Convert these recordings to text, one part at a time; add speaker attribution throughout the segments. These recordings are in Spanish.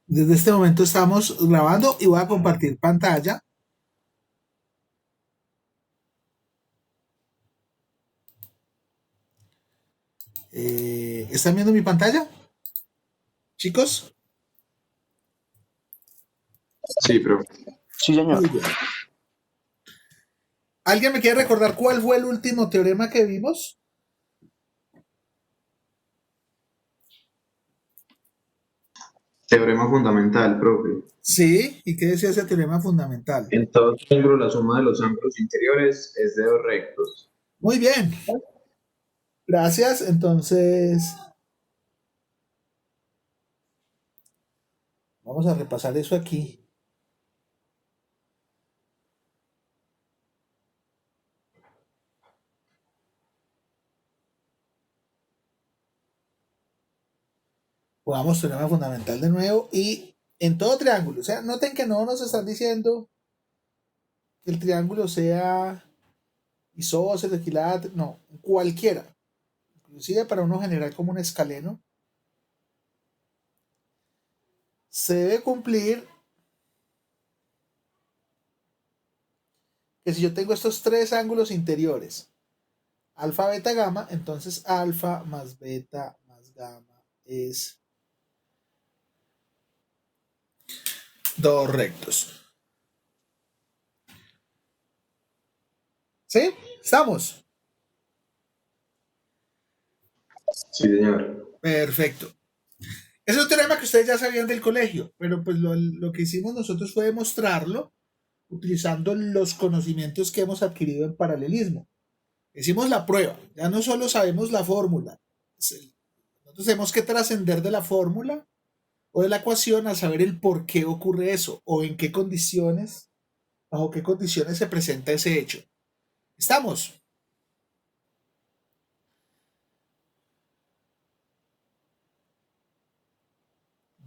Speaker 1: Desde este momento estamos grabando y voy a compartir pantalla. ¿Están viendo mi pantalla, chicos?
Speaker 2: Sí, profe.
Speaker 3: Sí, señor.
Speaker 1: Muy bien. ¿Alguien me quiere recordar cuál fue el último teorema que vimos?
Speaker 2: Teorema fundamental, profe.
Speaker 1: Sí, ¿y qué decía ese teorema fundamental?
Speaker 2: En todo triángulo, la suma de los ángulos interiores es de dos rectos.
Speaker 1: Muy bien, gracias. Entonces, vamos a repasar eso aquí. Pongamos teorema fundamental de nuevo y en todo triángulo. O sea, noten que no nos están diciendo que el triángulo sea isósceles, equilátero, no, cualquiera. Inclusive para uno generar como un escaleno, se debe cumplir que si yo tengo estos tres ángulos interiores, alfa, beta, gamma, entonces alfa más beta más gamma es dos rectos. ¿Sí? ¿Estamos?
Speaker 2: Sí, señor.
Speaker 1: Perfecto. Es un teorema que ustedes ya sabían del colegio, pero pues lo que hicimos nosotros fue demostrarlo utilizando los conocimientos que hemos adquirido en paralelismo. Hicimos la prueba, ya no solo sabemos la fórmula, nosotros tenemos que trascender de la fórmula o de la ecuación a saber el por qué ocurre eso o en qué condiciones, bajo qué condiciones se presenta ese hecho. ¿Estamos?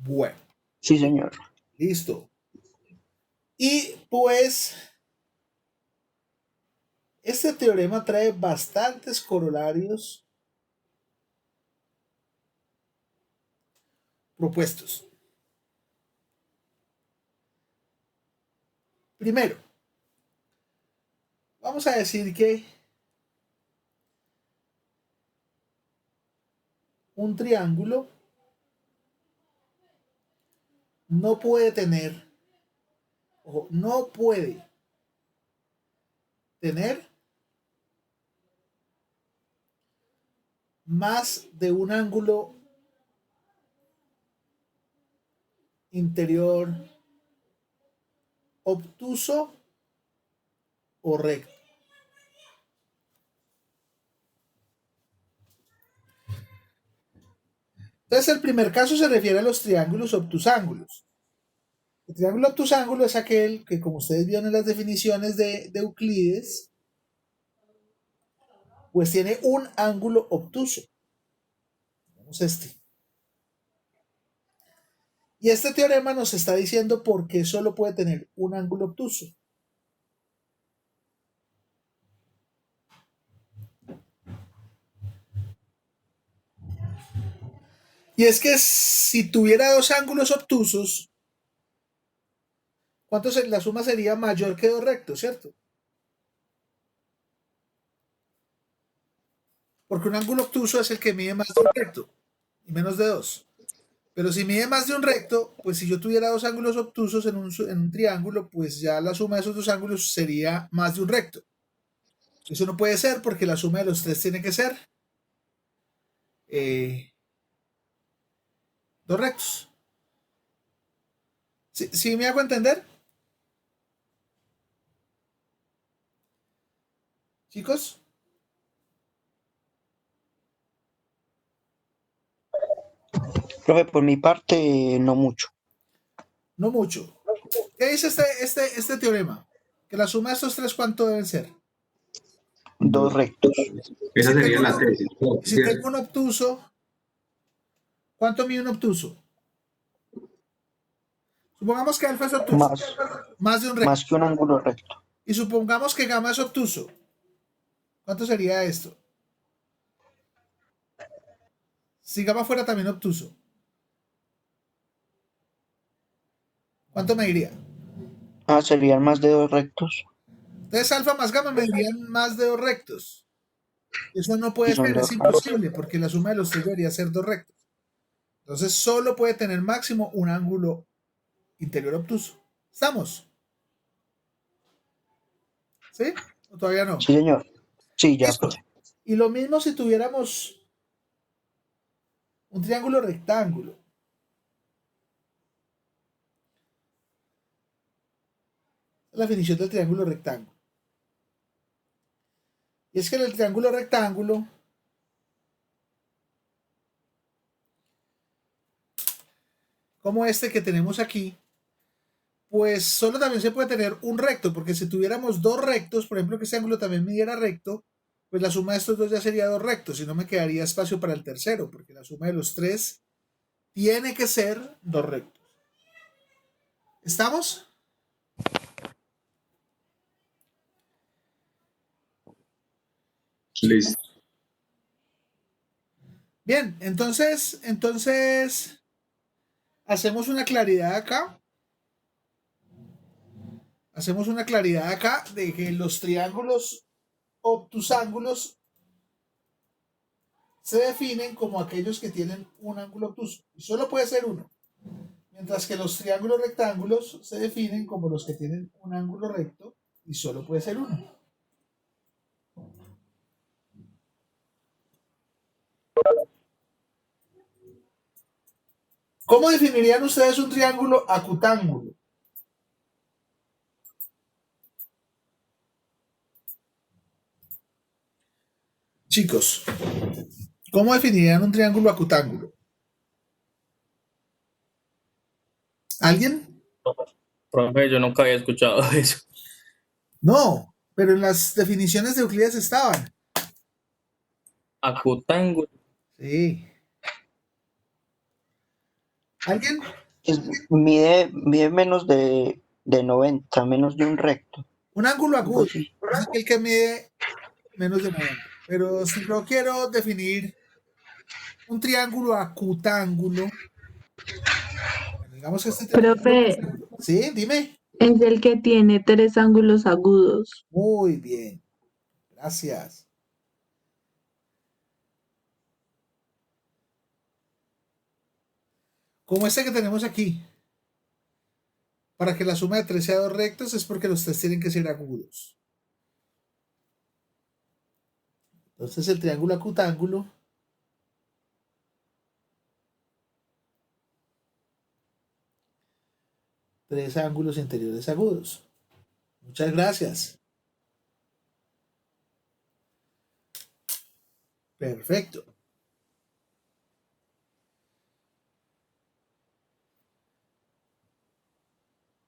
Speaker 1: Bueno,
Speaker 3: Sí, señor.
Speaker 1: listo. Y pues este teorema trae bastantes corolarios propuestos. Primero, vamos a decir que un triángulo no puede tener, o no puede tener más de un ángulo interior obtuso o recto. Entonces, el primer caso se refiere a los triángulos obtusángulos. El triángulo obtusángulo es aquel que, como ustedes vieron en las definiciones de Euclides, pues tiene un ángulo obtuso. Vamos este. Y este teorema nos está diciendo por qué solo puede tener un ángulo obtuso. Y es que si tuviera dos ángulos obtusos, la suma sería mayor que dos rectos, ¿cierto? Porque un ángulo obtuso es el que mide más de un recto y menos de dos. Pero si mide más de un recto, pues si yo tuviera dos ángulos obtusos en un triángulo, pues ya la suma de esos dos ángulos sería más de un recto. Eso no puede ser porque la suma de los tres tiene que ser eh, dos rectos. ¿Sí me hago entender, chicos?
Speaker 3: Profe, por mi parte, no mucho.
Speaker 1: No mucho. ¿Qué dice este teorema? Que la suma de estos tres, ¿cuánto deben ser?
Speaker 3: Dos
Speaker 2: Dos.
Speaker 3: rectos.
Speaker 1: Y
Speaker 2: Esa
Speaker 1: si
Speaker 2: sería
Speaker 1: tengo,
Speaker 2: la tesis,
Speaker 1: y si
Speaker 2: ¿cierto?
Speaker 1: tengo un obtuso, ¿cuánto mide un obtuso? Supongamos que alfa es obtuso,
Speaker 3: Más,
Speaker 1: más de un recto.
Speaker 3: más que un ángulo recto.
Speaker 1: Y supongamos que gamma es obtuso. ¿Cuánto sería esto? Si gamma fuera también obtuso. ¿Cuánto me diría?
Speaker 3: Serían más de 2 rectos.
Speaker 1: Entonces alfa más gamma me dirían más de 2 rectos. Eso no
Speaker 3: Y
Speaker 1: puede
Speaker 3: son
Speaker 1: ser, es
Speaker 3: 2 rectos.
Speaker 1: imposible, porque la suma de los tres debería ser 2 rectos. Entonces solo puede tener máximo un ángulo interior obtuso. ¿Estamos? ¿Sí? ¿O todavía no?
Speaker 3: Sí, señor. Sí, ya,
Speaker 1: Listo.
Speaker 3: profe.
Speaker 1: Y lo mismo si tuviéramos un triángulo rectángulo. La definición del triángulo rectángulo. Y es que en el triángulo rectángulo, como este que tenemos aquí, pues solo también se puede tener un recto, porque si tuviéramos 2 rectos, por ejemplo, que este ángulo también midiera recto, pues la suma de estos dos ya sería 2 rectos, y no me quedaría espacio para el tercero, porque la suma de los tres tiene que ser 2 rectos. ¿Estamos?
Speaker 2: Listo.
Speaker 1: Bien, entonces hacemos una claridad acá. Hacemos una claridad acá de que los triángulos obtusángulos se definen como aquellos que tienen un ángulo obtuso. Y solo puede ser uno. Mientras que los triángulos rectángulos se definen como los que tienen un ángulo recto y solo puede ser uno. ¿Cómo definirían ustedes un triángulo acutángulo? Chicos, ¿cómo definirían un triángulo acutángulo? ¿Alguien?
Speaker 4: Profe, yo nunca había escuchado eso.
Speaker 1: No, pero en las definiciones de Euclides estaban.
Speaker 4: Acutángulo.
Speaker 1: Sí. ¿Alguien?
Speaker 3: Mide menos de 90, menos de un recto.
Speaker 1: Un ángulo
Speaker 3: Algo
Speaker 1: agudo.
Speaker 3: así.
Speaker 1: Es aquel que mide menos de 90. Pero si yo quiero definir un triángulo acutángulo, bueno, digamos que este triángulo es un
Speaker 5: Profe,
Speaker 1: acutángulo. Sí, dime.
Speaker 5: es el que tiene 3 ángulos agudos.
Speaker 1: Muy bien. Gracias. Como este que tenemos aquí. Para que la suma de 3 sea 2 rectos es porque los tres tienen que ser agudos. Entonces el triángulo acutángulo tres ángulos interiores agudos. Muchas gracias. Perfecto.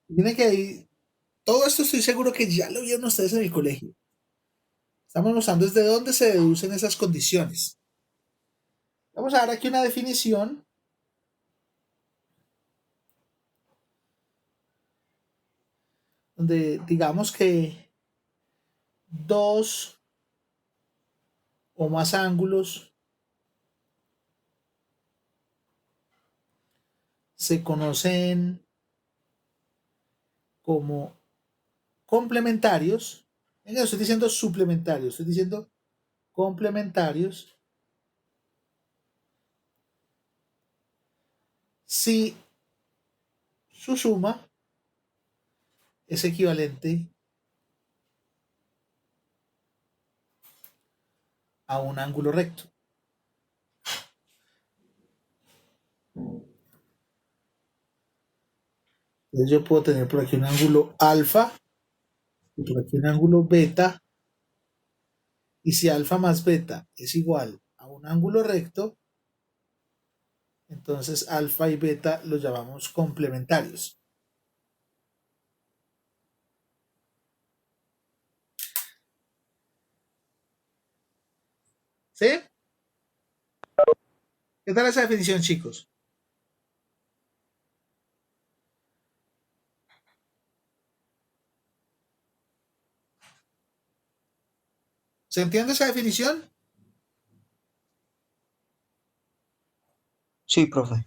Speaker 1: Miren que ahí, todo esto estoy seguro que ya lo vieron ustedes en el colegio. Estamos mostrando desde dónde se deducen esas condiciones. Vamos a dar aquí una definición donde digamos que dos o más ángulos se conocen como complementarios. No estoy diciendo suplementarios, estoy diciendo complementarios si su suma es equivalente a un ángulo recto. Entonces yo puedo tener por aquí un ángulo alfa y por aquí un ángulo beta. Y si alfa más beta es igual a un ángulo recto, entonces alfa y beta los llamamos complementarios. ¿Sí? ¿Qué tal esa definición, chicos? ¿Se entiende esa definición?
Speaker 3: Sí, profe.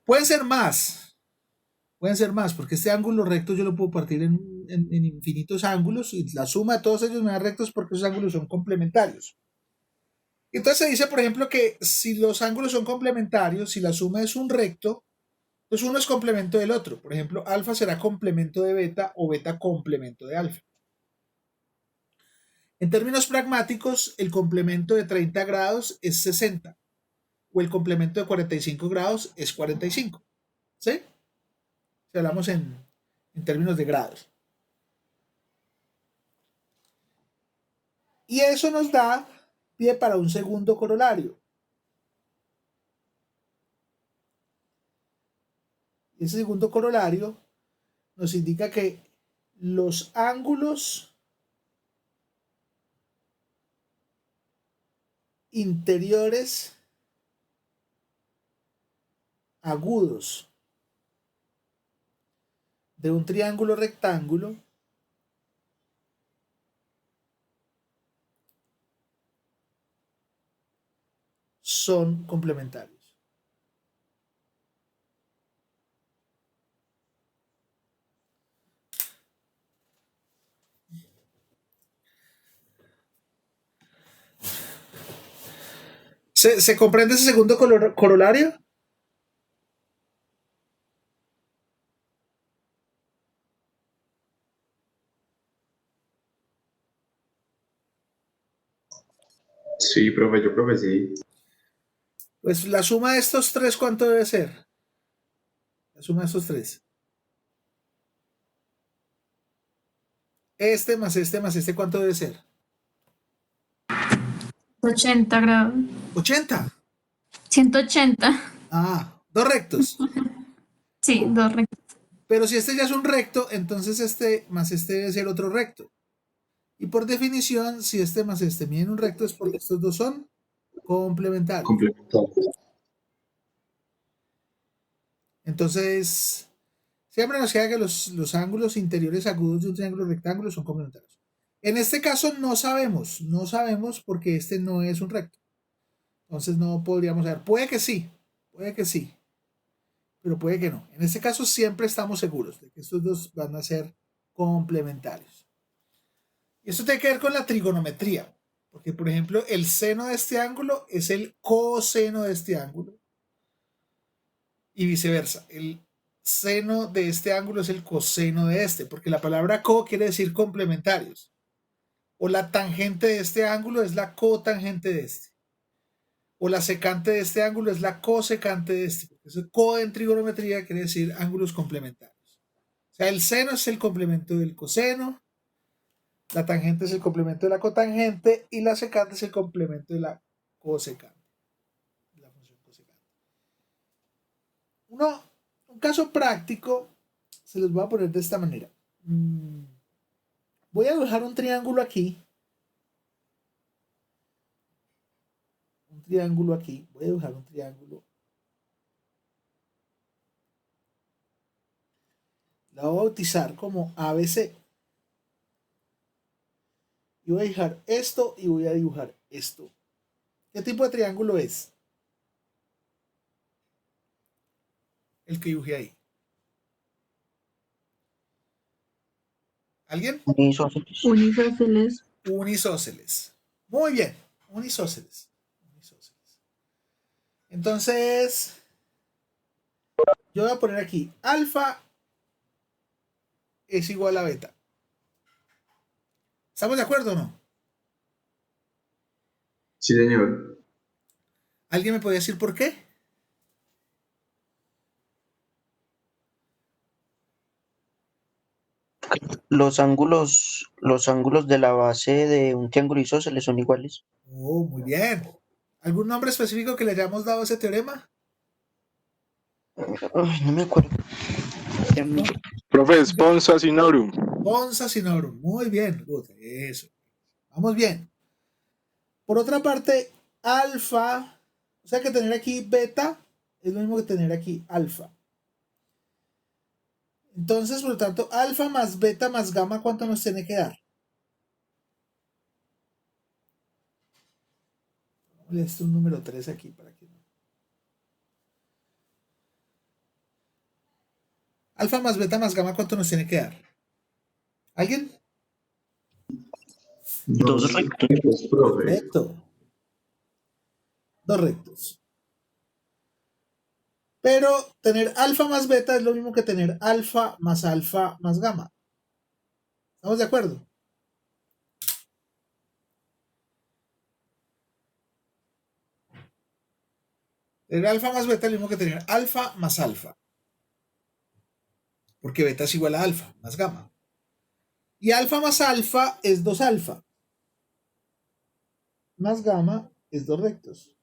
Speaker 1: Pueden ser más. Pueden ser más, porque este ángulo recto yo lo puedo partir en infinitos ángulos y la suma de todos ellos me da rectos porque esos ángulos son complementarios. Entonces se dice, por ejemplo, que si los ángulos son complementarios, si la suma es un recto, pues uno es complemento del otro. Por ejemplo, alfa será complemento de beta o beta complemento de alfa. En términos pragmáticos, el complemento de 30 grados es 60 o el complemento de 45 grados es 45. ¿Sí? Si hablamos en términos de grados. Y eso nos da pie para un segundo corolario. Ese segundo corolario nos indica que los ángulos interiores agudos de un triángulo rectángulo son complementarios. ¿Se comprende ese segundo corolario?
Speaker 2: Sí, profe, yo creo que sí.
Speaker 1: Pues la suma de estos tres, ¿cuánto debe ser? La suma de estos tres. Este más este más este, ¿cuánto debe ser?
Speaker 6: 80 grados.
Speaker 1: 80.
Speaker 6: 180.
Speaker 1: Ah, dos rectos.
Speaker 6: Sí, dos rectos.
Speaker 1: Pero si este ya es un recto, entonces este más este debe ser otro recto. Y por definición, si este más este miden un recto es porque estos dos son complementarios.
Speaker 2: Complementario.
Speaker 1: Entonces, siempre nos queda que los ángulos interiores agudos de un triángulo rectángulo son complementarios. En este caso no sabemos porque este no es un recto. Entonces no podríamos saber. Puede que sí, pero puede que no. En este caso siempre estamos seguros de que estos dos van a ser complementarios. Y esto tiene que ver con la trigonometría, porque por ejemplo el seno de este ángulo es el coseno de este ángulo y viceversa. El seno de este ángulo es el coseno de este, porque la palabra co quiere decir complementarios. O la tangente de este ángulo es la cotangente de este. O la secante de este ángulo es la cosecante de este. Porque eso co en trigonometría quiere decir ángulos complementarios. O sea, el seno es el complemento del coseno, la tangente es el complemento de la cotangente y la secante es el complemento de la cosecante. La función cosecante. Un caso práctico se los voy a poner de esta manera. Voy a dibujar un triángulo aquí. Voy a dibujar un triángulo. La voy a bautizar como ABC. Y voy a dibujar esto y voy a dibujar esto. ¿Qué tipo de triángulo es? El que dibujé ahí. ¿Alguien?
Speaker 3: Unisósceles.
Speaker 5: Unisósceles.
Speaker 1: Unisósceles. Muy bien. Unisósceles. Entonces, yo voy a poner aquí alfa es igual a beta. ¿Estamos de acuerdo o no?
Speaker 2: Sí, señor.
Speaker 1: ¿Alguien me puede decir por qué?
Speaker 3: Los ángulos de la base de un triángulo isósceles son iguales.
Speaker 1: Oh, muy bien. ¿Algún nombre específico que le hayamos dado a ese teorema?
Speaker 3: Ay, no me acuerdo.
Speaker 1: ¿No?
Speaker 7: Profe, Sponsa Sinorum.
Speaker 1: Ponza Sinorum. Muy bien. Good. Eso. Vamos bien. Por otra parte, alfa, o sea que tener aquí beta es lo mismo que tener aquí alfa. Entonces, por lo tanto, alfa más beta más gamma, ¿cuánto nos tiene que dar? Vamos a esto un número 3 aquí para que no. Alfa más beta más gamma, ¿cuánto nos tiene que dar? ¿Alguien?
Speaker 3: Dos rectos.
Speaker 2: profe.
Speaker 1: Perfecto. Dos rectos. Pero tener alfa más beta es lo mismo que tener alfa más gamma. ¿Estamos de acuerdo? Tener alfa más beta es lo mismo que tener alfa más alfa. Porque beta es igual a alfa más gamma. Y alfa más alfa es 2 alfa. Más gamma es 2 rectos.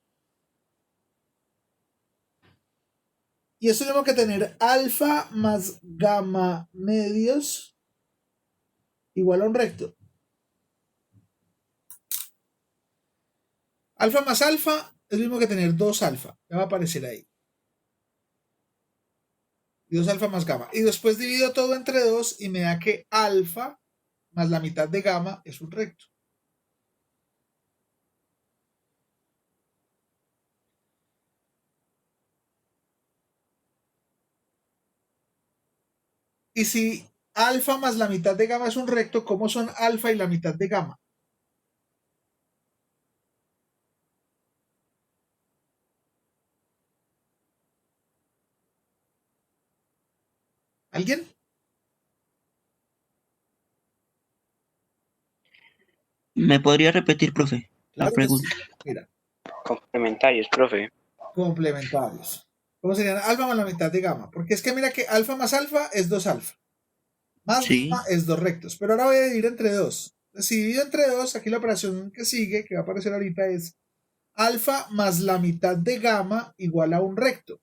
Speaker 1: Y eso es lo mismo que tener alfa más gamma medios igual a un recto. Alfa más alfa es lo mismo que tener 2 alfa. Ya va a aparecer ahí. Y 2 alfa más gamma. Y después divido todo entre 2 y me da que alfa más la mitad de gamma es un recto. Y si alfa más la mitad de gamma es un recto, ¿cómo son alfa y la mitad de gamma? ¿Alguien?
Speaker 3: ¿Me podría repetir, profe, la
Speaker 1: Claro que sí.
Speaker 3: pregunta?
Speaker 1: Mira,
Speaker 8: Complementarios, profe.
Speaker 1: complementarios. ¿Cómo serían alfa más la mitad de gamma? Porque es que mira que alfa más alfa es 2 alfa. Más
Speaker 3: Sí.
Speaker 1: gamma es 2 rectos. Pero ahora voy a dividir entre 2. Si divido entre 2, aquí la operación que sigue, que va a aparecer ahorita, es alfa más la mitad de gamma igual a un recto.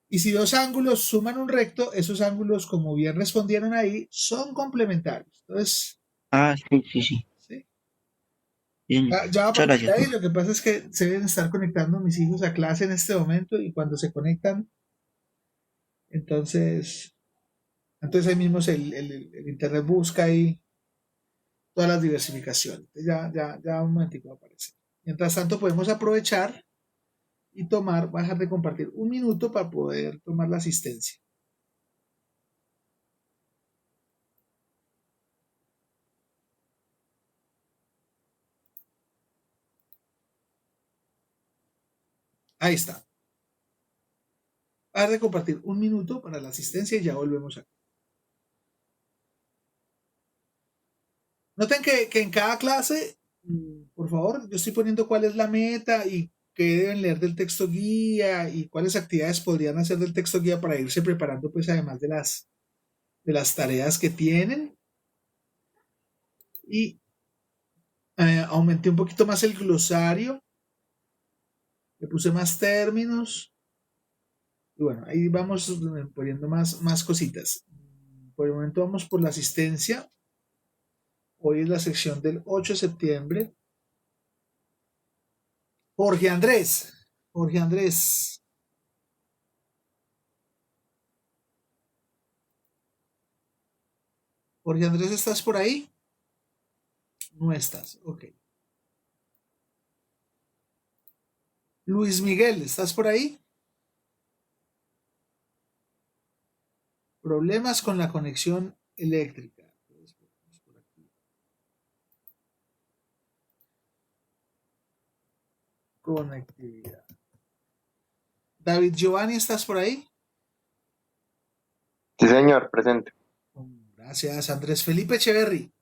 Speaker 1: Y si dos ángulos suman un recto, esos ángulos, como bien respondieron ahí, son complementarios. Entonces,
Speaker 3: Ah, sí, sí, sí.
Speaker 1: ¿sí?
Speaker 3: Bien.
Speaker 1: Ya va a
Speaker 3: Muchas
Speaker 1: aparecer
Speaker 3: gracias,
Speaker 1: ahí.
Speaker 3: profe.
Speaker 1: Lo que pasa es que se deben estar conectando mis hijos a clase en este momento y cuando se conectan, entonces ahí mismo el internet busca ahí todas las diversificaciones. Ya un momentico va a aparecer. Mientras tanto, podemos aprovechar y voy a dejar de compartir un minuto para poder tomar la asistencia. Ahí está. Voy a dejar de compartir un minuto para la asistencia y ya volvemos aquí. Noten que en cada clase, por favor, yo estoy poniendo cuál es la meta y qué deben leer del texto guía y cuáles actividades podrían hacer del texto guía para irse preparando, pues además de las tareas que tienen. Y aumenté un poquito más el glosario, le puse más términos. Y bueno, ahí vamos poniendo más cositas. Por el momento vamos por la asistencia. Hoy es la sección del 8 de septiembre. Jorge Andrés. Jorge Andrés. Jorge Andrés, ¿estás por ahí? No estás, ok. Luis Miguel, ¿estás por ahí? Problemas con la conexión eléctrica. Conectividad. David Giovanni, ¿estás por ahí?
Speaker 8: Sí, señor, presente.
Speaker 1: Gracias. Andrés Felipe Echeverry.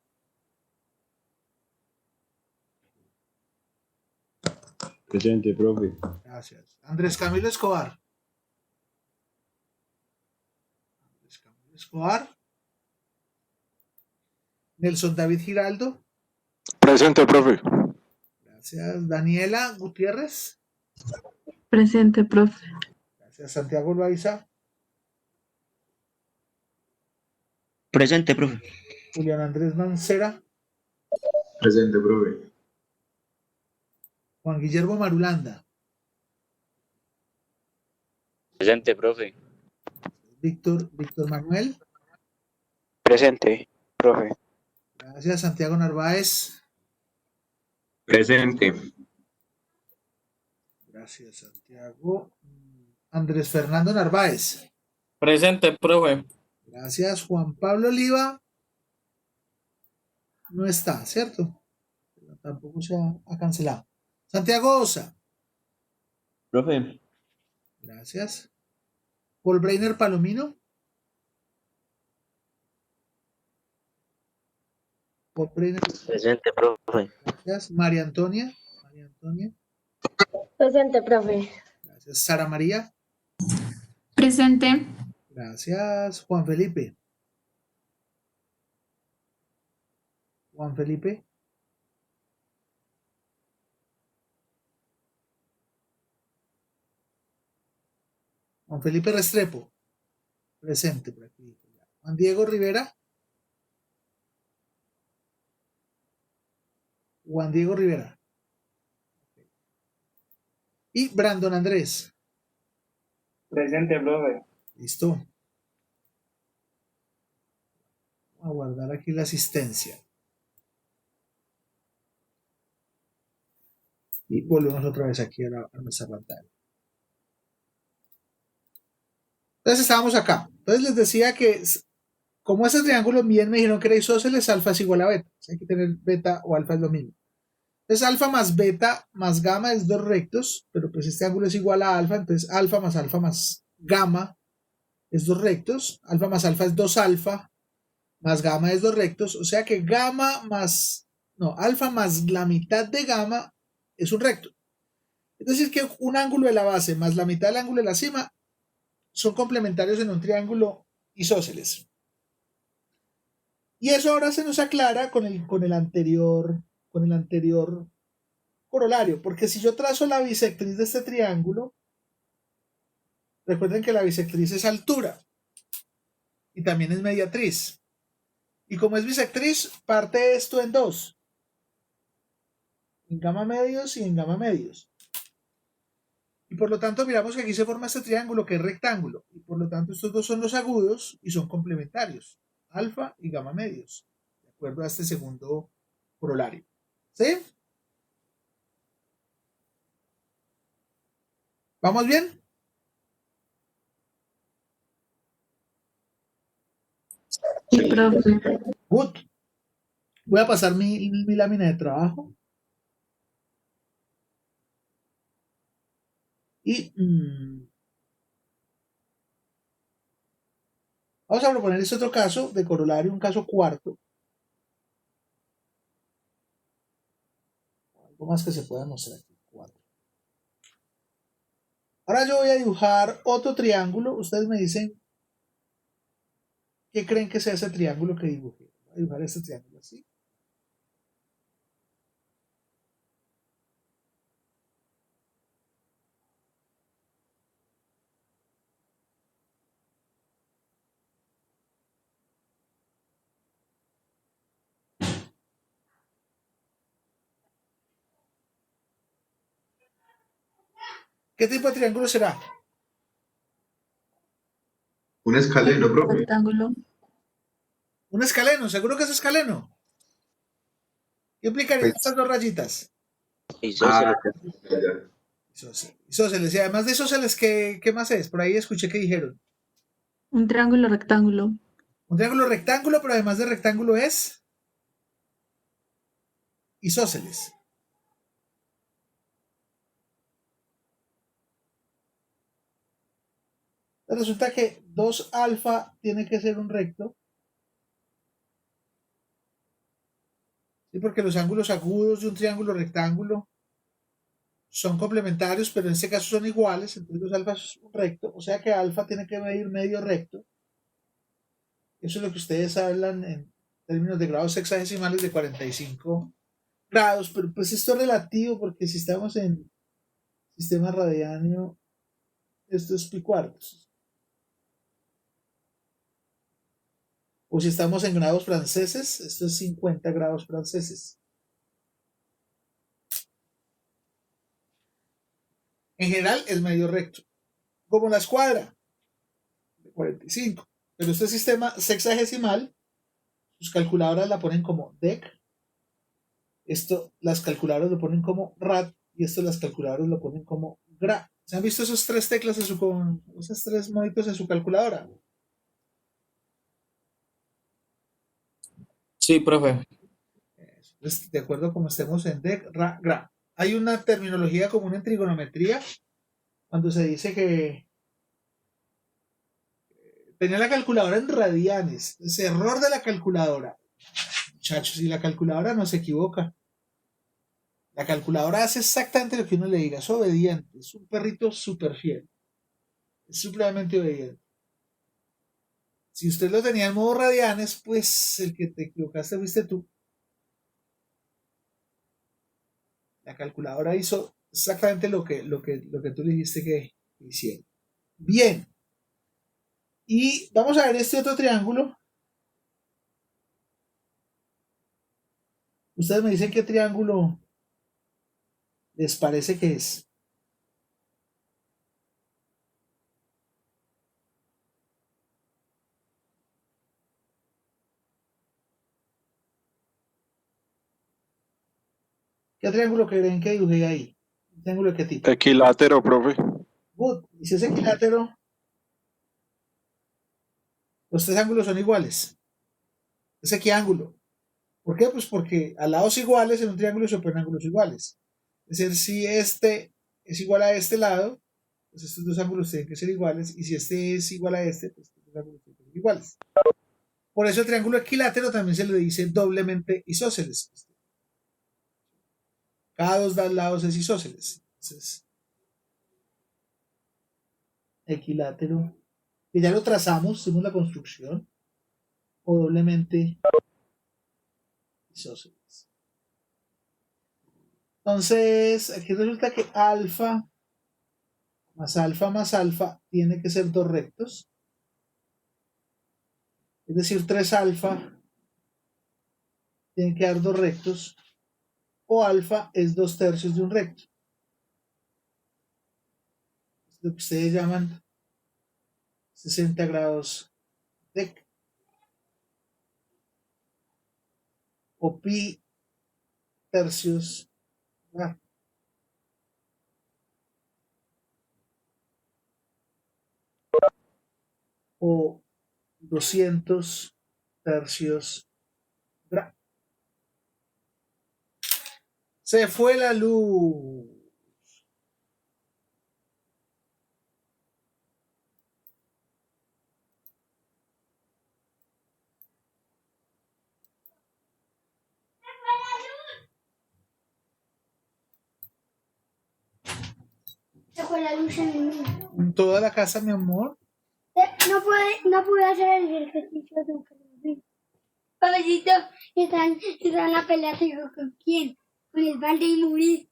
Speaker 9: Presente, profe.
Speaker 1: Gracias. Andrés Camilo Escobar. Andrés Camilo Escobar. Nelson David Giraldo.
Speaker 7: Presente, profe.
Speaker 1: Gracias. Daniela Gutiérrez.
Speaker 5: Presente, profe.
Speaker 1: Gracias. Santiago Loaiza.
Speaker 3: Presente, profe.
Speaker 1: Julián Andrés Mancera.
Speaker 2: Presente, profe.
Speaker 1: Juan Guillermo Marulanda.
Speaker 10: Presente, profe.
Speaker 1: Víctor Manuel.
Speaker 8: Presente, profe.
Speaker 1: Gracias. Santiago Narváez.
Speaker 2: Presente.
Speaker 1: Gracias, Santiago. Andrés Fernando Narváez.
Speaker 4: Presente, profe.
Speaker 1: Gracias. Juan Pablo Oliva no está, ¿cierto? Pero tampoco se ha cancelado. Santiago Osa.
Speaker 9: Profe.
Speaker 1: Gracias. Paul Breiner Palomino. Paul Breiner.
Speaker 10: Presente, profe.
Speaker 1: Gracias. María Antonia. María Antonia.
Speaker 11: Presente, profe.
Speaker 1: Gracias. Sara María.
Speaker 6: Presente.
Speaker 1: Gracias. Juan Felipe. Juan Felipe. Juan Felipe Restrepo. Presente por aquí. Juan Diego Rivera. Juan Diego Rivera. Y Brandon Andrés.
Speaker 4: Presente, profe.
Speaker 1: Listo. Vamos a guardar aquí la asistencia. Y volvemos otra vez aquí a nuestra pantalla. Entonces estábamos acá. Entonces les decía que como ese triángulo bien me dijeron que era isósceles, alfa es igual a beta. O sea, hay que tener beta o alfa es lo mismo. Entonces alfa más beta más gamma es dos rectos, pero pues este ángulo es igual a alfa, entonces alfa más gamma es dos rectos, alfa es 2 alfa, más gamma es dos rectos, o sea que alfa más la mitad de gamma es un recto. Es decir que un ángulo de la base más la mitad del ángulo de la cima son complementarios en un triángulo isósceles. Y eso ahora se nos aclara con el anterior corolario, porque si yo trazo la bisectriz de este triángulo, recuerden que la bisectriz es altura y también es mediatriz. Y como es bisectriz, parte esto en dos, en gamma medios y en gamma medios. Y por lo tanto miramos que aquí se forma este triángulo que es rectángulo, y por lo tanto estos dos son los agudos y son complementarios, alfa y gamma medios, de acuerdo a este segundo corolario. ¿Sí? ¿Vamos bien?
Speaker 5: Sí, profe.
Speaker 1: Good. Voy a pasar mi lámina de trabajo. Y vamos a proponer este otro caso de corolario, un caso cuarto. Algo más que se pueda mostrar aquí. 4. Ahora yo voy a dibujar otro triángulo. Ustedes me dicen qué creen que sea ese triángulo que dibujé. Voy a dibujar este triángulo así. ¿Qué tipo de triángulo será?
Speaker 2: Un escaleno, profe.
Speaker 5: Rectángulo.
Speaker 1: Un escaleno, seguro que es escaleno. ¿Qué implicarían
Speaker 2: Pues-
Speaker 1: estas dos rayitas?
Speaker 10: Isósceles.
Speaker 2: Ya.
Speaker 1: Isósceles. Y además de isósceles, ¿qué más es? Por ahí escuché que dijeron.
Speaker 5: Un triángulo rectángulo.
Speaker 1: Un triángulo rectángulo, pero además de rectángulo es isósceles. Resulta que 2 alfa tiene que ser un recto. Sí, porque los ángulos agudos de un triángulo rectángulo son complementarios, pero en este caso son iguales, entonces 2 alfa es un recto, o sea que alfa tiene que medir medio recto. Eso es lo que ustedes hablan en términos de grados sexagesimales de 45 grados, pero pues esto es relativo porque si estamos en sistema radiano, esto es pi cuartos. O si estamos en grados franceses, esto es 50 grados franceses. En general es medio recto, como la escuadra de 45. Pero este sistema sexagesimal, sus calculadoras la ponen como DEC, esto las calculadoras lo ponen como RAD y esto las calculadoras lo ponen como GRA. ¿Se han visto esos tres teclas con esos tres monitos en su calculadora?
Speaker 4: Sí, profe.
Speaker 1: Pues, de acuerdo como estemos en DEC, RA, GRA. Hay una terminología común en trigonometría cuando se dice que tenía la calculadora en radianes. Es error de la calculadora. Muchachos, y la calculadora no se equivoca. La calculadora hace exactamente lo que uno le diga. Es obediente. Es un perrito súper fiel. Es supremamente obediente. Si usted lo tenía en modo radianes, pues el que te equivocaste fuiste tú. La calculadora hizo exactamente lo que tú le dijiste que hiciera. Bien. Y vamos a ver este otro triángulo. Ustedes me dicen qué triángulo les parece que es. ¿Qué triángulo creen que dibujé ahí? ¿Un triángulo de qué tipo?
Speaker 7: Equilátero, profe.
Speaker 1: Good. Y si es equilátero, los tres ángulos son iguales. Es equiángulo. ¿Por qué? Pues porque a lados iguales en un triángulo se oponen ángulos iguales. Es decir, si este es igual a este lado, pues estos dos ángulos tienen que ser iguales. Y si este es igual a este, pues estos dos ángulos tienen que ser iguales. Por eso el triángulo equilátero también se le dice doblemente isósceles. Cada dos lados es isósceles. Entonces, equilátero, que ya lo trazamos, hicimos la construcción, o doblemente isósceles. Entonces, aquí resulta que alfa más alfa tiene que ser dos rectos. Es decir, 3 alfa tienen que dar dos rectos. O alfa es 2/3 de un recto. Es lo que ustedes llaman 60 grados de o pi tercios. O 200 tercios. Se fue la luz.
Speaker 11: Se fue la luz en el mundo.
Speaker 1: En toda la casa, mi amor.
Speaker 11: No pude hacer el ejercicio de un Papacito, está en la pelea, te digo, ¿con quién? Con el balde y morir.